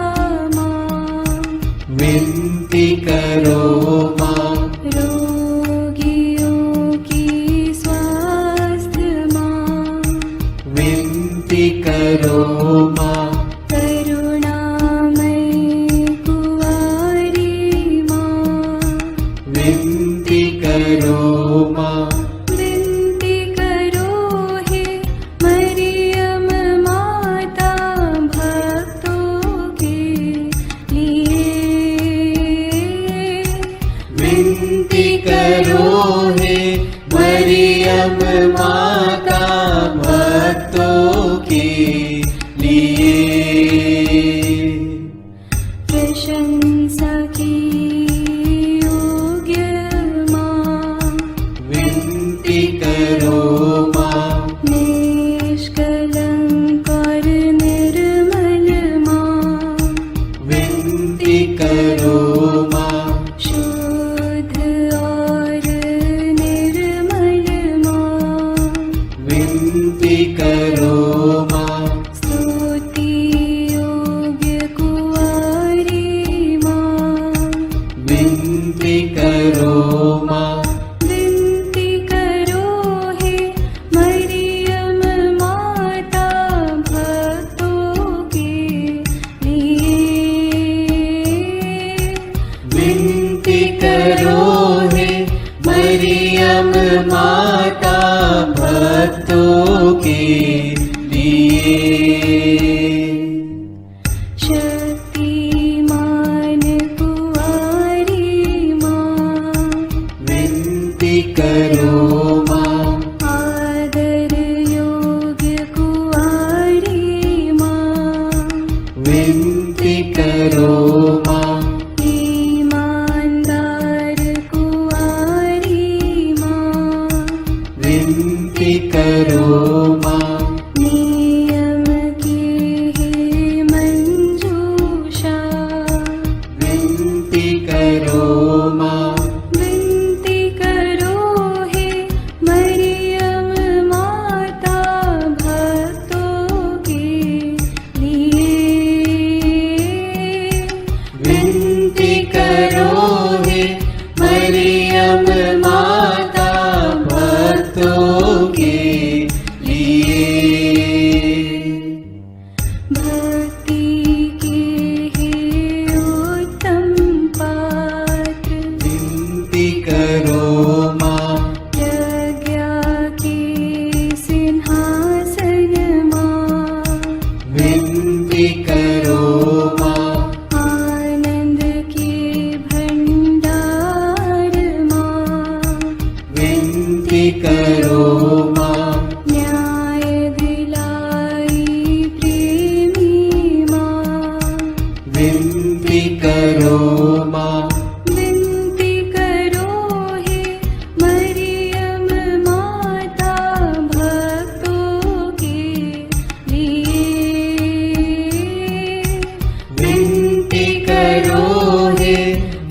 माँ, विनती करो माँ, रोगियों की स्वास्थ्य माँ, विनती करो माँ, करुणामयी कुंवारी माँ, विनती करो माँ, विनती करो हे मरियम माता भक्तों के लिए, विनती करो हे मरियम माता भक्तों के लिए, प्रशंसा की योग्य माँ, विनती करो माँ, निष्कलंक और निर्मल माँ, विनती करो माँ, शुद्ध और निर्मल माँ, विनती करो माँ, स्तुति योग्य कुंवारी माँ, विनती करो माँ, विनती करो हे मरियम माता भक्तों के लिए, विनती करो हे मरियम माता भक्तों के लिए, शक्तिमान कुंवारी माँ, विनती करो माँ, आदर योग्य कुंवारी माँ, विनती करो माँ, ईमानदार कुंवारी माँ, विनती करो माँ, नियम की है मंजूषा, विनती करो माँ, विनती करो हे मरियम माता भक्तों के लिए, विनती करो हे मरियम माता भक्तों के लिए, भक्ति के हे उत्तम पात्र, विनती करो माँ, प्रज्ञा के सिंहासन माँ, विनती करो माँ, आनंद के भंडार माँ, विनती करो माँ, न्याय दिलाई प्रेमी माँ, विनती करो माँ, विनती करो हे मरियम माता भक्तों के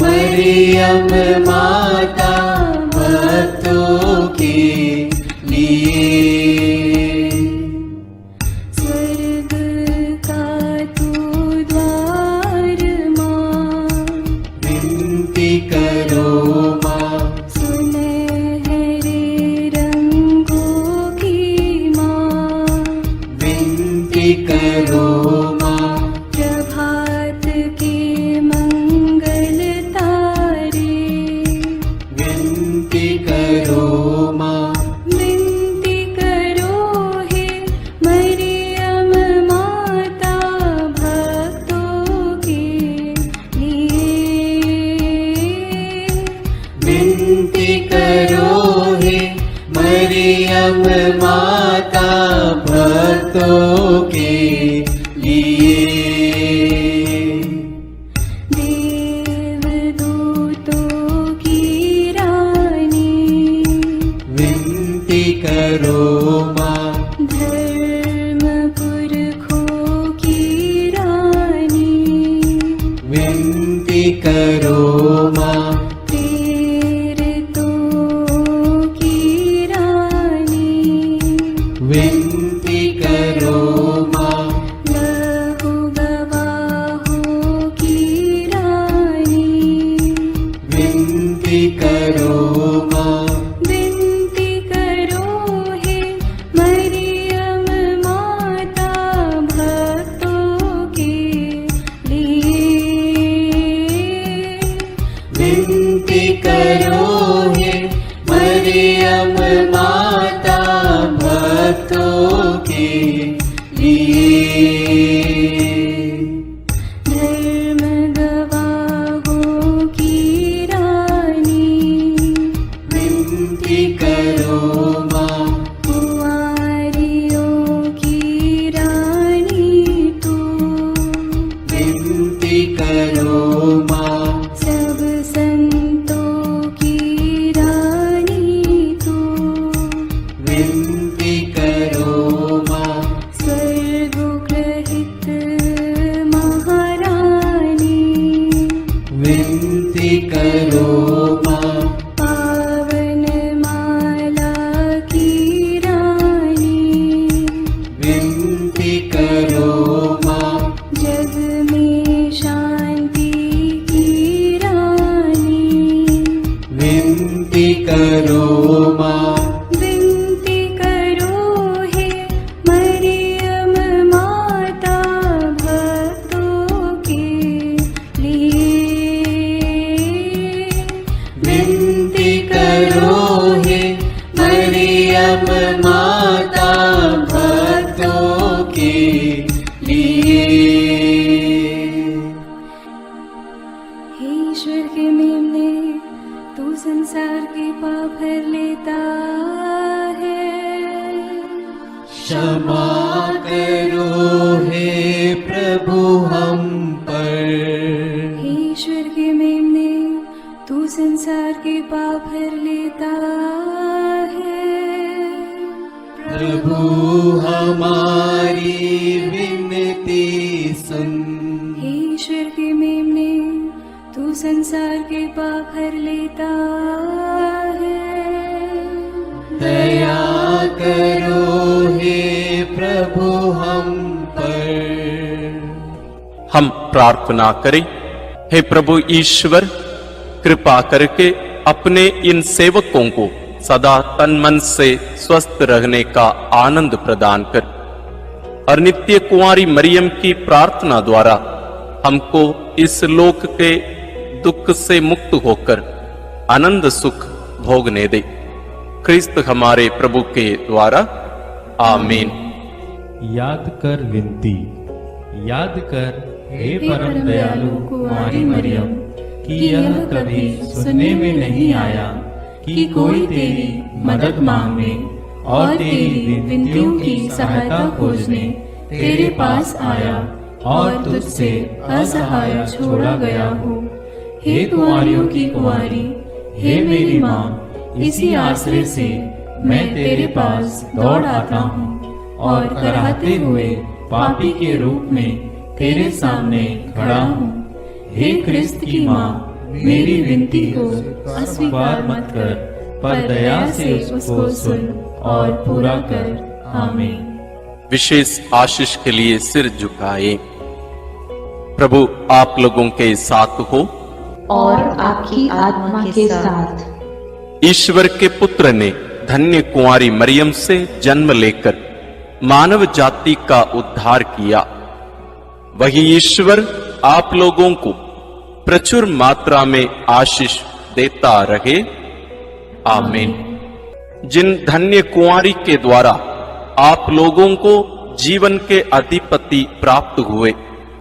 मरियम माता भक्तों के मरियम माता भक्तों के लिए। देवदूतों की रानी विनती करो माँ, धर्म पुरखों की रानी विनती करो माँ, प्रेरितों की रानी विनती करो माँ, लहू गवाहों की रानी विनती करो माँ, विनती करो हे मरियम माता भक्तों के लिए। विनती करो हे मरियम माता भक्तों के लिए। धर्म गवाहों की रानी विनती करो माँ, कुंवारियों की रानी तू विनती करो माँ, सब संतों की रानी तू विनती करो माँ, स्वर्गोग्रहित महारानी विनती करो माँ, पावन माला की रानी विनती करो माँ, जग में शांति की रानी विनती करो माँ, विनती करो हे मरियम माता भक्तों के लिए। विनती करो हे मरियम माता भक्तों के लिए। हे ईश्वर के मेमने, तू संसार के पाप हर लेता है। क्षमा करो हे प्रभु हम पर, हे ईश्वर के मेमने, तू संसार के पाप हर लेता है। प्रभु हमारी विनती सुन, हे ईश्वर के मेमने, तू संसार के पाप हर लेता है। दया करो हे प्रभु हम पर। हम प्रार्थना करें। हे प्रभु ईश्वर, कृपा करके अपने इन सेवकों को सदा तन मन से स्वस्थ रहने का आनंद प्रदान कर और नित्य कुंवारी मरियम की प्रार्थना द्वारा हमको इस लोक के दुख से मुक्त होकर आनंद सुख भोगने दे। क्रिस्त हमारे प्रभु के द्वारा आमीन। याद कर विनती, याद कर हे परम दयालु कुंवारी मरियम, कि यह कभी सुनने में नहीं आया कि कोई तेरी मदद मांगने और तेरी विनतियों की सहायता खोजने तेरे पास आया और तुझसे असहाय छोड़ा गया हो। हे कुंवारियों की कुंवारी, हे मेरी माँ, इसी आश्रय से मैं तेरे पास दौड़ आता हूँ और कराहते हुए पापी के रूप में तेरे सामने खड़ा हूँ। हे क्रिस्त की माँ, मेरी विनती को अस्वीकार मत कर, पर दया से उसको सुन और पूरा कर। आमीन। विशेष आशीष के लिए सिर झुकाए। प्रभु आप लोगों के साथ हो और आपकी आत्मा के साथ। ईश्वर के पुत्र ने धन्य कुंवारी मरियम से जन्म लेकर मानव जाति का उद्धार किया। वही ईश्वर आप लोगों को प्रचुर मात्रा में आशीष देता रहे। आमीन। जिन धन्य कुंवारी के द्वारा आप लोगों को जीवन के अधिपति प्राप्त हुए,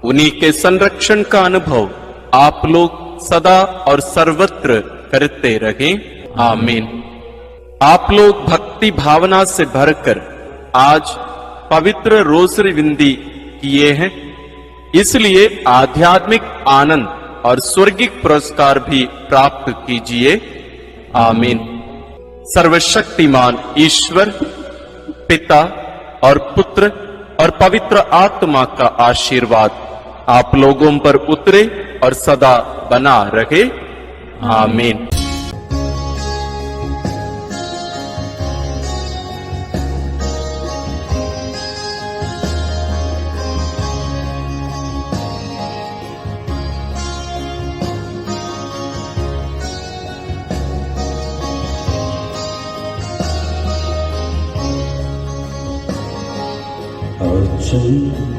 उन्हीं के संरक्षण का अनुभव आप लोग सदा और सर्वत्र करते रहें। आमीन। आप लोग भक्त भक्ति भावना से भरकर आज पवित्र रोसरी विंदी किए हैं, इसलिए आध्यात्मिक आनंद और स्वर्गिक पुरस्कार भी प्राप्त कीजिए। आमीन। सर्वशक्तिमान ईश्वर पिता और पुत्र और पवित्र आत्मा का आशीर्वाद आप लोगों पर उतरे और सदा बना रहे। आमीन।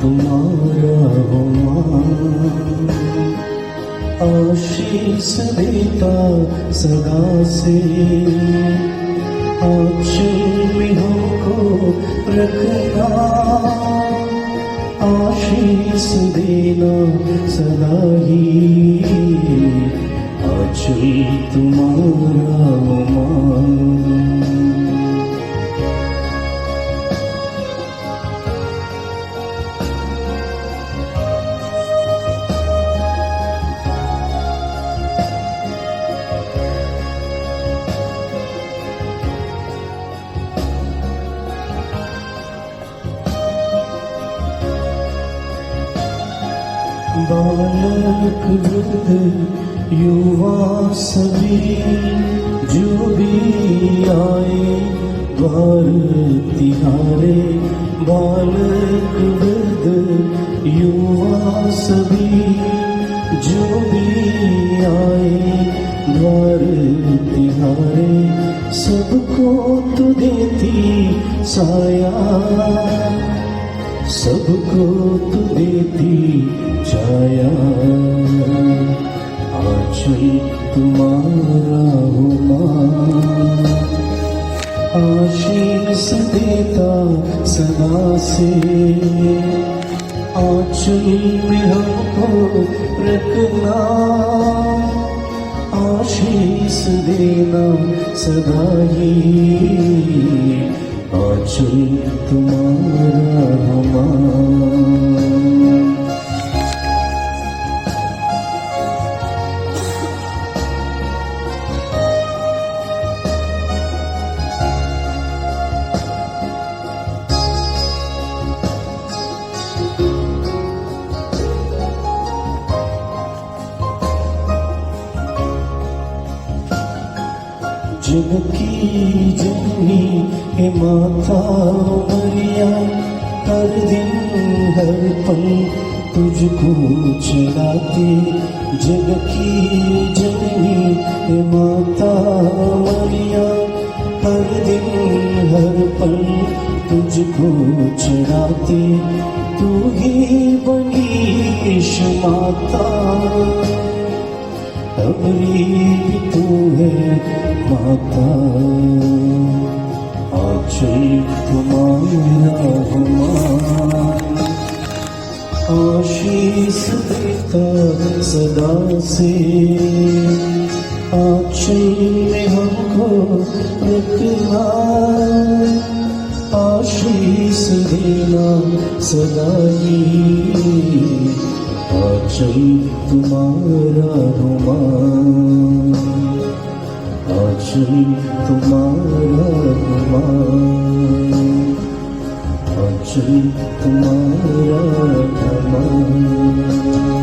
तुम्हारा हो आशीष देता सदा से, आंचल में हमको रखना, आशीष देना सदा ही, आंचल तुम्हारा हो बालक वृद्ध युवा सभी जो भी आए द्वार तिहारे, बालक वृद्ध युवा सभी जो भी आए द्वार तिहारे, सबको तू देती साया, सबको तू देती छाया, आंचल तुम्हारा हो मां, आशीष देता सदा से, आंचल में हमको रखना, आशीष देना सदा ही, आंचल तुम्हारा हो मां। जग की जननी हे माता मरिया, हर दिन हर पल तुझको चढ़ाते, जग की जननी हे माता मरिया, हर दिन हर पल तुझको चढ़ाते, तू ही बनी माता, हमारी भी तू है माता, आंचल तुम्हारा हो मां, आशीष देता सदा से, आंचल में हमको रखना, आशीष देना सदा ही, आंचल तुम्हारा हो मां, आंचल तुम्हारा हो मां, आंचल तुम्हारा हो मां।